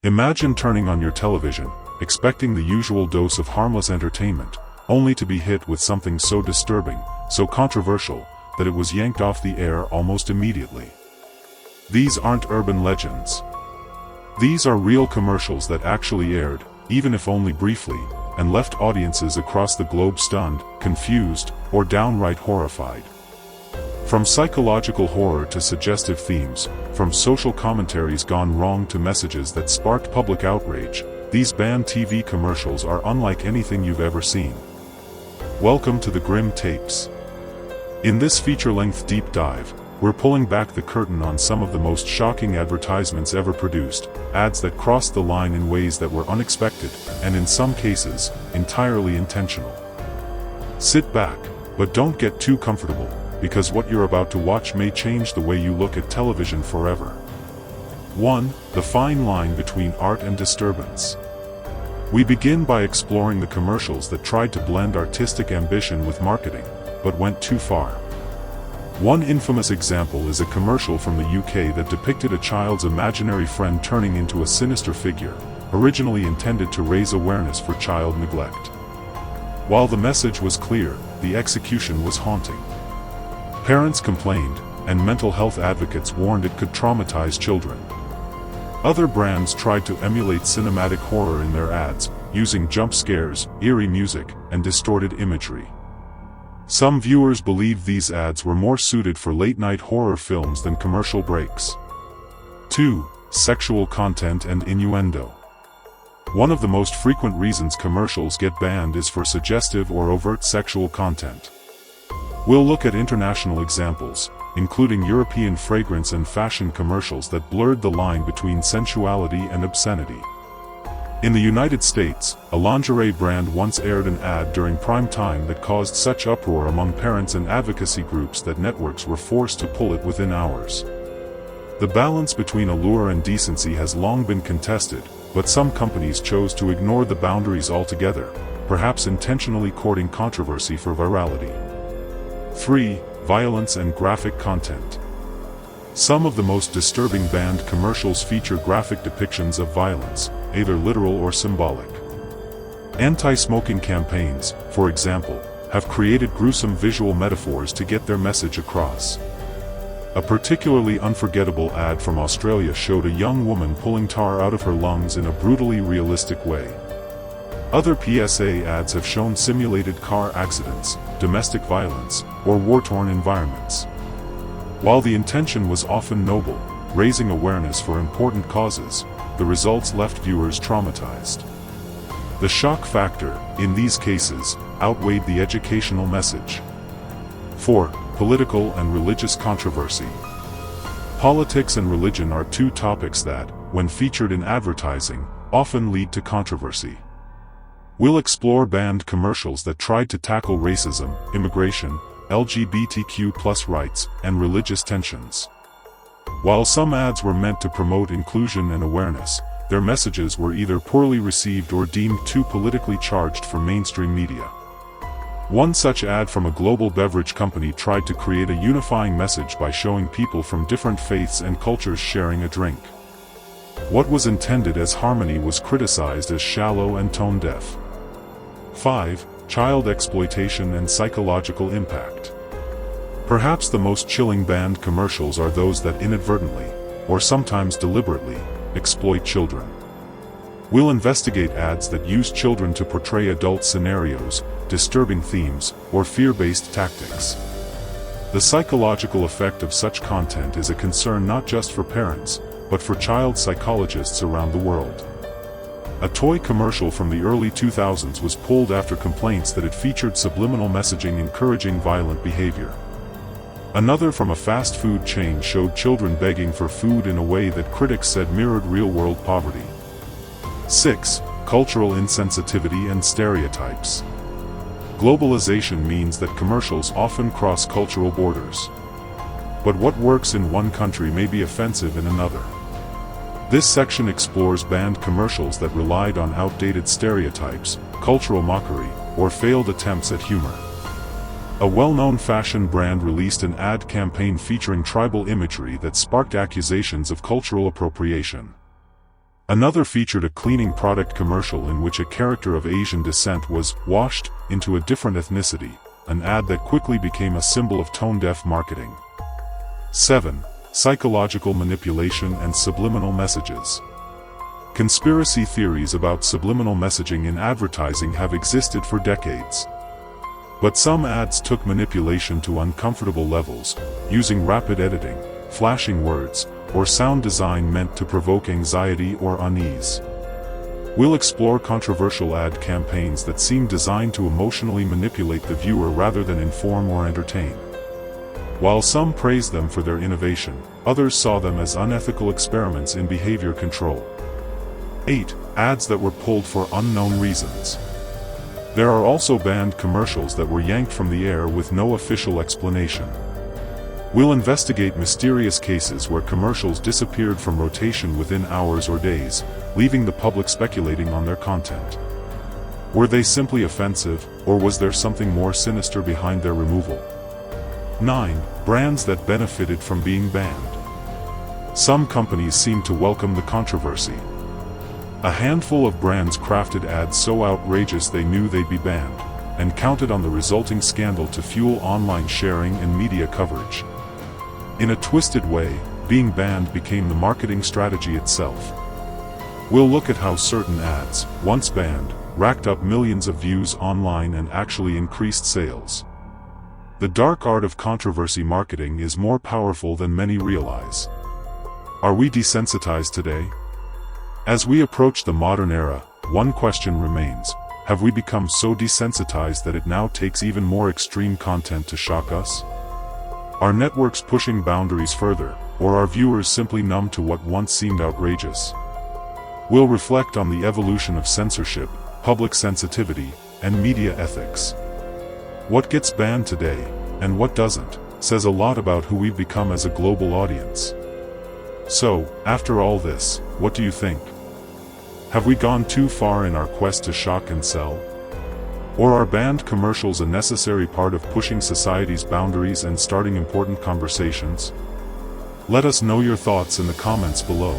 Imagine turning on your television, expecting the usual dose of harmless entertainment, only to be hit with something so disturbing, so controversial, that it was yanked off the air almost immediately. These aren't urban legends. These are real commercials that actually aired, even if only briefly, and left audiences across the globe stunned, confused, or downright horrified. From psychological horror to suggestive themes, from social commentaries gone wrong to messages that sparked public outrage, these banned TV commercials are unlike anything you've ever seen. Welcome to the Grim Tapes. In this feature-length deep dive, we're pulling back the curtain on some of the most shocking advertisements ever produced, ads that crossed the line in ways that were unexpected, and in some cases, entirely intentional. Sit back, but don't get too comfortable, because what you're about to watch may change the way you look at television forever. 1. The fine line between art and disturbance. We begin by exploring the commercials that tried to blend artistic ambition with marketing, but went too far. One infamous example is a commercial from the UK that depicted a child's imaginary friend turning into a sinister figure, originally intended to raise awareness for child neglect. While the message was clear, the execution was haunting. Parents complained, and mental health advocates warned it could traumatize children. Other brands tried to emulate cinematic horror in their ads, using jump scares, eerie music, and distorted imagery. Some viewers believed these ads were more suited for late-night horror films than commercial breaks. 2. Sexual content and innuendo. One of the most frequent reasons commercials get banned is for suggestive or overt sexual content. We'll look at international examples, including European fragrance and fashion commercials that blurred the line between sensuality and obscenity. In the United States, a lingerie brand once aired an ad during prime time that caused such uproar among parents and advocacy groups that networks were forced to pull it within hours. The balance between allure and decency has long been contested, but some companies chose to ignore the boundaries altogether, perhaps intentionally courting controversy for virality. 3. Violence and graphic content. Some of the most disturbing banned commercials feature graphic depictions of violence, either literal or symbolic. Anti-smoking campaigns, for example, have created gruesome visual metaphors to get their message across. A particularly unforgettable ad from Australia showed a young woman pulling tar out of her lungs in a brutally realistic way. Other PSA ads have shown simulated car accidents, domestic violence, or war-torn environments. While the intention was often noble, raising awareness for important causes, the results left viewers traumatized. The shock factor, in these cases, outweighed the educational message. 4. Political and religious controversy. Politics and religion are two topics that, when featured in advertising, often lead to controversy. We'll explore banned commercials that tried to tackle racism, immigration, LGBTQ+ rights, and religious tensions. While some ads were meant to promote inclusion and awareness, their messages were either poorly received or deemed too politically charged for mainstream media. One such ad from a global beverage company tried to create a unifying message by showing people from different faiths and cultures sharing a drink. What was intended as harmony was criticized as shallow and tone-deaf. 5. Child exploitation and psychological impact. Perhaps the most chilling banned commercials are those that inadvertently, or sometimes deliberately, exploit children. We'll investigate ads that use children to portray adult scenarios, disturbing themes, or fear-based tactics. The psychological effect of such content is a concern not just for parents, but for child psychologists around the world. A toy commercial from the early 2000s was pulled after complaints that it featured subliminal messaging encouraging violent behavior. Another from a fast food chain showed children begging for food in a way that critics said mirrored real-world poverty. 6. Cultural insensitivity and stereotypes. Globalization means that commercials often cross cultural borders. But what works in one country may be offensive in another. This section explores banned commercials that relied on outdated stereotypes, cultural mockery, or failed attempts at humor. A well-known fashion brand released an ad campaign featuring tribal imagery that sparked accusations of cultural appropriation. Another featured a cleaning product commercial in which a character of Asian descent was washed into a different ethnicity, an ad that quickly became a symbol of tone-deaf marketing. 7. Psychological manipulation and subliminal messages. Conspiracy theories about subliminal messaging in advertising have existed for decades. But some ads took manipulation to uncomfortable levels, using rapid editing, flashing words, or sound design meant to provoke anxiety or unease. We'll explore controversial ad campaigns that seem designed to emotionally manipulate the viewer rather than inform or entertain. While some praised them for their innovation, others saw them as unethical experiments in behavior control. 8. Ads that were pulled for unknown reasons. There are also banned commercials that were yanked from the air with no official explanation. We'll investigate mysterious cases where commercials disappeared from rotation within hours or days, leaving the public speculating on their content. Were they simply offensive, or was there something more sinister behind their removal? 9. Brands that benefited from being banned. Some companies seem to welcome the controversy. A handful of brands crafted ads so outrageous they knew they'd be banned, and counted on the resulting scandal to fuel online sharing and media coverage. In a twisted way, being banned became the marketing strategy itself. We'll look at how certain ads, once banned, racked up millions of views online and actually increased sales. The dark art of controversy marketing is more powerful than many realize. Are we desensitized today? As we approach the modern era, one question remains: have we become so desensitized that it now takes even more extreme content to shock us? Are networks pushing boundaries further, or are viewers simply numb to what once seemed outrageous? We'll reflect on the evolution of censorship, public sensitivity, and media ethics. What gets banned today, and what doesn't, says a lot about who we've become as a global audience. So, after all this, what do you think? Have we gone too far in our quest to shock and sell? Or are banned commercials a necessary part of pushing society's boundaries and starting important conversations? Let us know your thoughts in the comments below.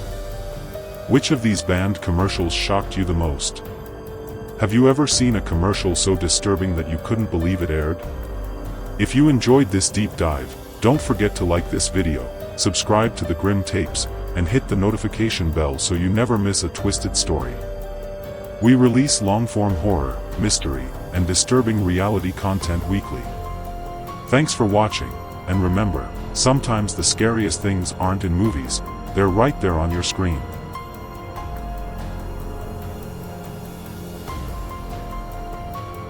Which of these banned commercials shocked you the most? Have you ever seen a commercial so disturbing that you couldn't believe it aired? If you enjoyed this deep dive, don't forget to like this video, subscribe to the Grim Tapes, and hit the notification bell so you never miss a twisted story. We release long-form horror, mystery, and disturbing reality content weekly. Thanks for watching, and remember, sometimes the scariest things aren't in movies, they're right there on your screen.